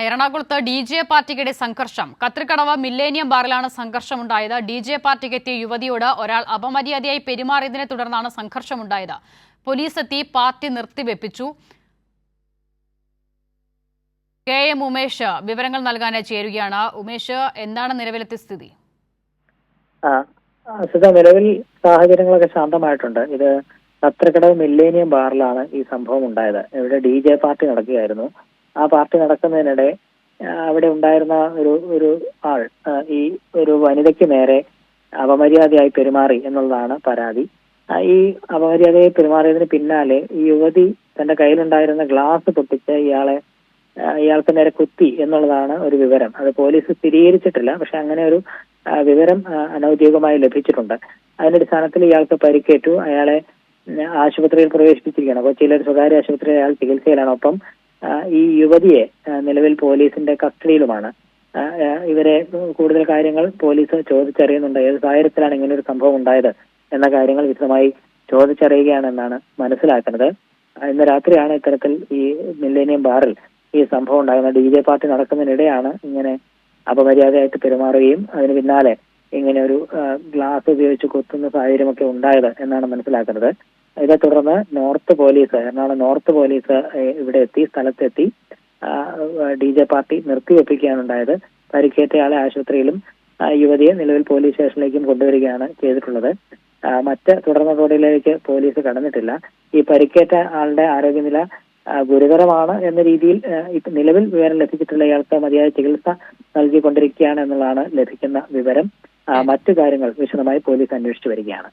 എറണാകുളത്ത് DJA പാർട്ടിക്കിടെ സംഘർഷം. Kathrikadavu millennium ബാറിലാണ് സംഘർഷമുണ്ടായത്. DJA പാർട്ടിക്കെത്തിയ യുവതിയോട് ഒരാൾ അപമര്യാദയായി പെരുമാറിയതിനെ തുടർന്നാണ് സംഘർഷമുണ്ടായത്. പോലീസ് എത്തി പാർട്ടി നിർത്തിവെപ്പിച്ചു. KM ഉമേഷ് വിവരങ്ങൾ നൽകാനായി ചേരുകയാണ്. ഉമേഷ്, എന്താണ് നിലവിലത്തെ സ്ഥിതി? നിലവിൽ സാഹചര്യങ്ങളൊക്കെ ശാന്തമായിട്ടുണ്ട്. ഇത് കത്രിക്കടവ് മില്ലേനിയം ബാറിലാണ് ഈ സംഭവം ഉണ്ടായത്. ഇവിടെ DJA പാർട്ടി നടക്കുകയായിരുന്നു. ആ പാർട്ടി നടക്കുന്നതിനിടെ അവിടെ ഉണ്ടായിരുന്ന ഒരു ആൾ ഈ ഒരു വനിതയ്ക്ക് നേരെ അപമര്യാദയായി പെരുമാറി എന്നുള്ളതാണ് പരാതി. ഈ അപമര്യാദയായി പെരുമാറിയതിന് പിന്നാലെ ഈ യുവതി തന്റെ കയ്യിലുണ്ടായിരുന്ന ഗ്ലാസ് പൊട്ടിച്ച് ഇയാൾക്ക് നേരെ കുത്തി എന്നുള്ളതാണ് ഒരു വിവരം. അത് പോലീസ് സ്ഥിരീകരിച്ചിട്ടില്ല, പക്ഷെ അങ്ങനെ ഒരു വിവരം അനൌദ്യോഗികമായി ലഭിച്ചിട്ടുണ്ട്. അതിന്റെ അടിസ്ഥാനത്തിൽ ഇയാൾക്ക് പരിക്കേറ്റു. അയാളെ ആശുപത്രിയിൽ പ്രവേശിപ്പിച്ചിരിക്കുകയാണ്. കൊച്ചിയിലെ ഒരു സ്വകാര്യ ആശുപത്രിയിൽ അയാൾ ചികിത്സയിലാണ്. ഒപ്പം ഈ യുവതിയെ നിലവിൽ പോലീസിന്റെ കസ്റ്റഡിയിലുമാണ്. ഇവരെ കൂടുതൽ കാര്യങ്ങൾ പോലീസ് ചോദിച്ചറിയുന്നുണ്ട്. ഏത് സാഹചര്യത്തിലാണ് ഇങ്ങനെ ഒരു സംഭവം ഉണ്ടായത് എന്ന കാര്യങ്ങൾ വിശദമായി ചോദിച്ചറിയുകയാണെന്നാണ് മനസ്സിലാക്കുന്നത്. ഇന്ന് രാത്രിയാണ് ഇത്തരത്തിൽ ഈ മില്ലേനിയം ബാറിൽ ഈ സംഭവം ഉണ്ടാകുന്നത്. DJA പാർട്ടി നടക്കുന്നതിനിടെയാണ് ഇങ്ങനെ അപമര്യാദയായിട്ട് പെരുമാറുകയും അതിന് പിന്നാലെ ഇങ്ങനെ ഒരു ഗ്ലാസ് ഉപയോഗിച്ച് കുത്തുന്ന സാഹചര്യമൊക്കെ ഉണ്ടായത് എന്നാണ് മനസ്സിലാക്കുന്നത്. ഇതേ തുടർന്ന് എറണാകുളം നോർത്ത് പോലീസ് ഇവിടെ സ്ഥലത്തെത്തി DJA പാർട്ടി നിർത്തിവെപ്പിക്കുകയാണ് ഉണ്ടായത്. പരിക്കേറ്റയാളെ ആശുപത്രിയിലും യുവതിയെ നിലവിൽ പോലീസ് സ്റ്റേഷനിലേക്കും കൊണ്ടുവരികയാണ് ചെയ്തിട്ടുള്ളത്. മറ്റ് തുടർ നടപടികളിലേക്ക് പോലീസ് കടന്നിട്ടില്ല. ഈ പരിക്കേറ്റ ആളുടെ ആരോഗ്യനില ഗുരുതരമാണ് എന്ന രീതിയിൽ നിലവിൽ വിവരം ലഭിച്ചിട്ടുള്ള ഇയാൾക്ക് മതിയായ ചികിത്സ നൽകിക്കൊണ്ടിരിക്കുകയാണ് എന്നുള്ളതാണ് ലഭിക്കുന്ന വിവരം. മറ്റു കാര്യങ്ങൾ വിശദമായി പോലീസ് അന്വേഷിച്ചു വരികയാണ്.